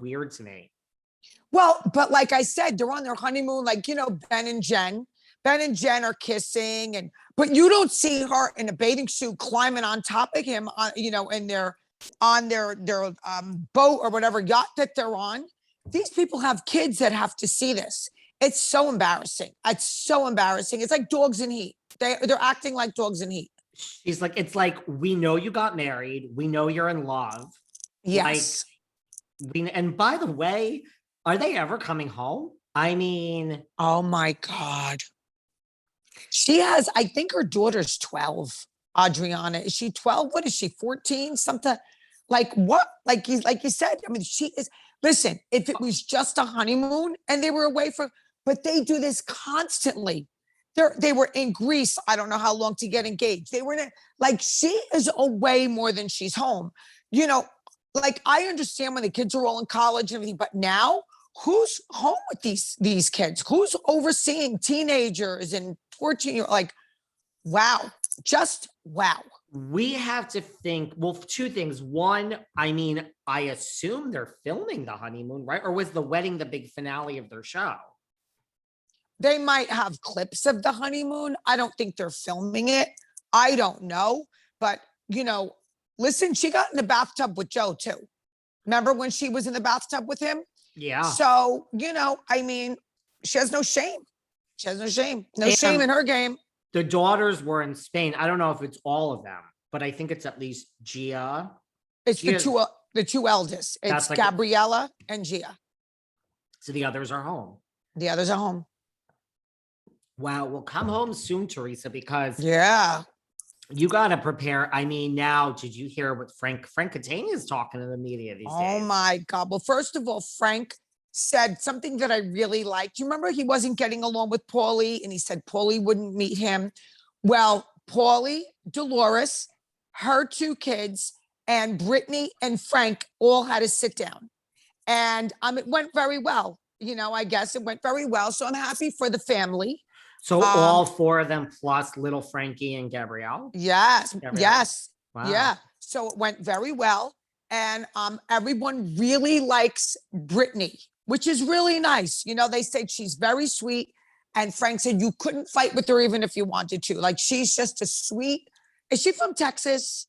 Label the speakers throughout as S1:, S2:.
S1: weird to me.
S2: Well, but like I said, they're on their honeymoon, like, Ben and Jen. Ben and Jen are kissing, but you don't see her in a bathing suit climbing on top of him in their boat or whatever yacht that they're on. These people have kids that have to see this. It's so embarrassing. It's so embarrassing. It's like dogs in heat. They're acting like dogs in heat.
S1: She's like, it's like, we know you got married. We know you're in love.
S2: Yes.
S1: And by the way, are they ever coming home? I mean,
S2: oh my God. I think her daughter's 12. Adriana, is she 12? What is she, 14? Something like what? Like you said, I mean, she is. Listen, if it was just a honeymoon and they were away but they do this constantly. They were in Greece. I don't know how long to get engaged. They were she is away more than she's home. Like I understand when the kids are all in college and everything, but now who's home with these kids? Who's overseeing teenagers and 14 like, wow, just wow.
S1: We have to think, well, two things. One, I mean, I assume they're filming the honeymoon, right? Or was the wedding the big finale of their show?
S2: They might have clips of the honeymoon. I don't think they're filming it. I don't know. But, listen, she got in the bathtub with Joe too. Remember when she was in the bathtub with him?
S1: Yeah.
S2: So, I mean, she has no shame. She has no shame. No shame in her game.
S1: The daughters were in Spain. I don't know if it's all of them, but I think it's at least Gia.
S2: It's the two eldest. It's like Gabriella and Gia.
S1: So the others are home.
S2: The others are home.
S1: Wow. Well, come home soon, Teresa, because you got to prepare. I mean, now, did you hear what Frank Catania is talking to the media these days?
S2: Oh my God. Well, first of all, Frank said something that I really liked. You remember he wasn't getting along with Paulie and he said Paulie wouldn't meet him. Well, Paulie, Dolores, her two kids, and Brittany and Frank all had to sit down. And it went very well. I guess it went very well. So I'm happy for the family.
S1: So all four of them plus little Frankie and Gabrielle?
S2: Yes. Yes.
S1: Wow.
S2: Yeah. So it went very well. And everyone really likes Brittany, which is really nice. They said she's very sweet. And Frank said you couldn't fight with her even if you wanted to. Like, she's just a sweet. Is she from Texas?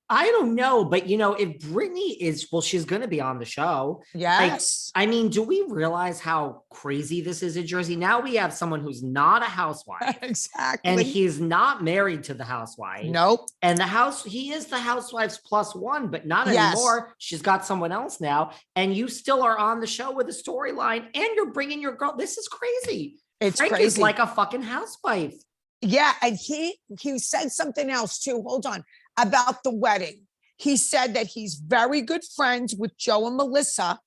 S1: I don't know, but if Brittany is, well, she's going to be on the show.
S2: Yes.
S1: I mean, do we realize how crazy this is in Jersey? Now we have someone who's not a housewife.
S2: Exactly.
S1: And he's not married to the housewife.
S2: Nope.
S1: And he is the housewife's plus one, but not anymore. She's got someone else now. And you still are on the show with a storyline and you're bringing your girl. This is crazy. Frank is like a fucking housewife.
S2: Yeah. And he said something else too. Hold on. About the wedding. He said that he's very good friends with Joe and Melissa,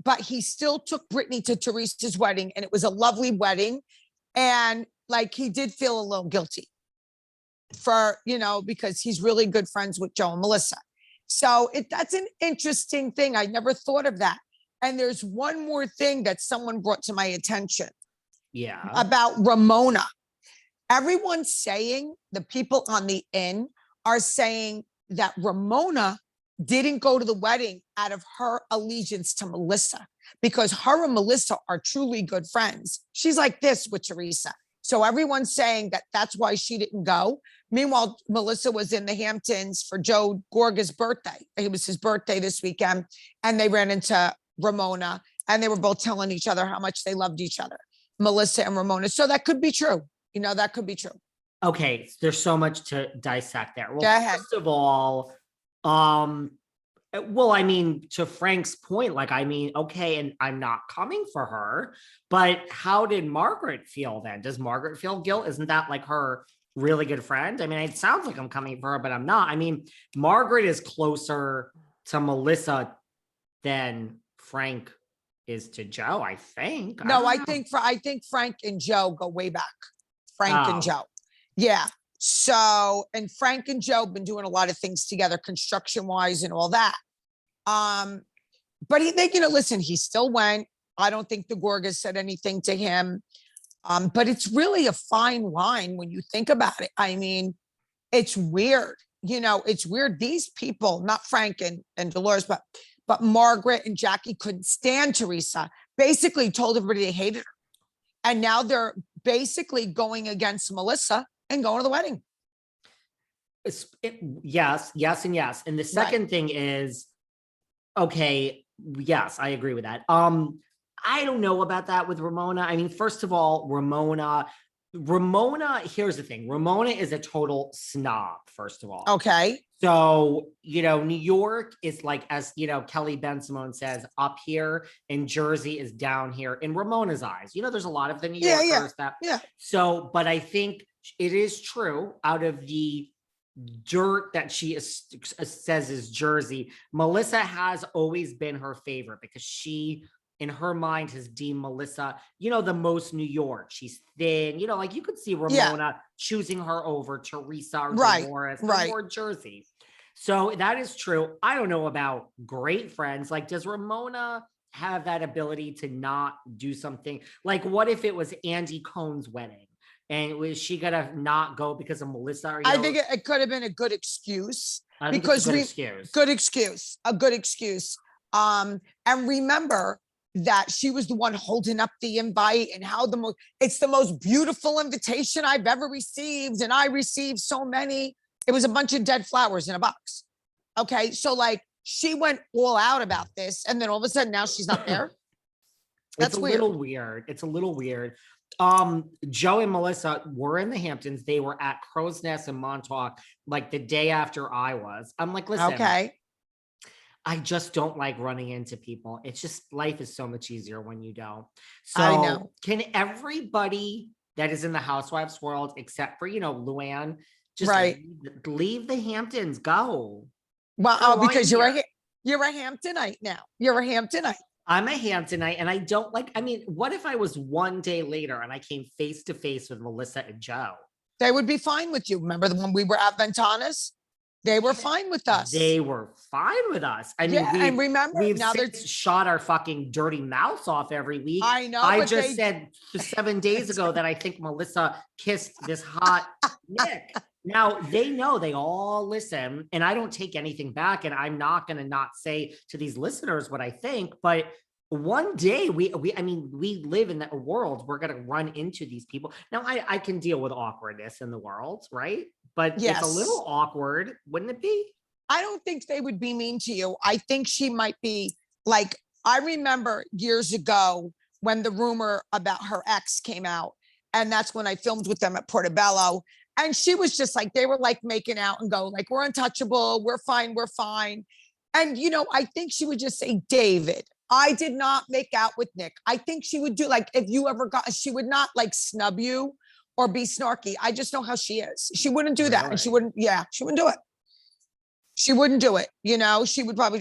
S2: but he still took Brittany to Teresa's wedding and it was a lovely wedding. And he did feel a little guilty for, because he's really good friends with Joe and Melissa. So that's an interesting thing. I never thought of that. And there's one more thing that someone brought to my attention.
S1: Yeah.
S2: About Ramona. Everyone's saying, the people on the inn are saying that Ramona didn't go to the wedding out of her allegiance to Melissa because her and Melissa are truly good friends. She's like this with Teresa. So everyone's saying that that's why she didn't go. Meanwhile, Melissa was in the Hamptons for Joe Gorga's birthday. It was his birthday this weekend. And they ran into Ramona and they were both telling each other how much they loved each other, Melissa and Ramona. So that could be true. That could be true.
S1: Okay, there's so much to dissect there. Well,
S2: go ahead.
S1: First of all, well, I mean, to Frank's point, okay, and I'm not coming for her, but how did Margaret feel then? Does Margaret feel guilt? Isn't that like her really good friend? I mean, it sounds like I'm coming for her, but I'm not. I mean, Margaret is closer to Melissa than Frank is to Joe, I think.
S2: I think Frank and Joe go way back. Frank and Joe. Yeah. So, and Frank and Joe have been doing a lot of things together, construction wise and all that. But listen, he still went. I don't think the Gorgas said anything to him. But it's really a fine line when you think about it. I mean, it's weird. It's weird. These people, not Frank and Dolores, but but Margaret and Jackie couldn't stand Teresa, basically told everybody they hated her. And now they're basically going against Melissa and going to the wedding.
S1: Yes, yes, and yes. And the second thing is, okay, yes, I agree with that. I don't know about that with Ramona. I mean, first of all, Ramona, here's the thing. Ramona is a total snob, first of all.
S2: Okay.
S1: So, New York is like, as Kelly Ben Simone says, up here, and Jersey is down here in Ramona's eyes. There's a lot of the New Yorkers
S2: Yeah.
S1: So, but I think it is true, out of the dirt that she says is Jersey, Melissa has always been her favorite, because she, in her mind, has deemed Melissa, the most New York. She's thin, like you could see Ramona choosing her over Teresa or Dolores, or Jersey. So that is true. I don't know about great friends. Like, does Ramona have that ability to not do something? Like, what if it was Andy Cohen's wedding? And was she gonna not go because of Melissa? Or,
S2: I think it could have been a good excuse.
S1: I think it's a good excuse.
S2: A good excuse. And remember that she was the one holding up the invite, and how it's the most beautiful invitation I've ever received. And I received so many. It was a bunch of dead flowers in a box. Okay. So like, she went all out about this, and then all of a sudden now she's not there. That's weird.
S1: It's a little weird. Joe and Melissa were in the Hamptons. They were at Crow's Nest in Montauk, like the day after I was. I'm like, listen,
S2: okay,
S1: I just don't like running into people. It's just, life is so much easier when you don't. So
S2: I know.
S1: Can everybody that is in the Housewives world, except for, Luann, just leave the Hamptons, go.
S2: Well, because you're a Hamptonite now. You're a Hamptonite.
S1: I'm a Hamptonite, and I don't like, I mean, what if I was one day later and I came face to face with Melissa and Joe?
S2: They would be fine with you. Remember when we were at Ventanas? They were fine with us.
S1: They were fine with us. I mean,
S2: and remember,
S1: we've
S2: now they're
S1: shot our fucking dirty mouths off every week.
S2: I know.
S1: I just said 7 days ago that I think Melissa kissed this hot Nick. Now they know, they all listen, and I don't take anything back, and I'm not going to not say to these listeners what I think, but one day we live in that world. We're going to run into these people. Now I can deal with awkwardness in the world, right? But it's a little awkward, wouldn't it be?
S2: I don't think they would be mean to you. I think she might be like, I remember years ago when the rumor about her ex came out, and that's when I filmed with them at Portobello. And she was just like, they were like making out and go like, we're untouchable. We're fine. We're fine. And, I think she would just say, David, I did not make out with Nick. I think she would do like, if you ever she would not like snub you or be snarky. I just know how she is. She wouldn't do that. And she wouldn't do it. She wouldn't do it. She would probably,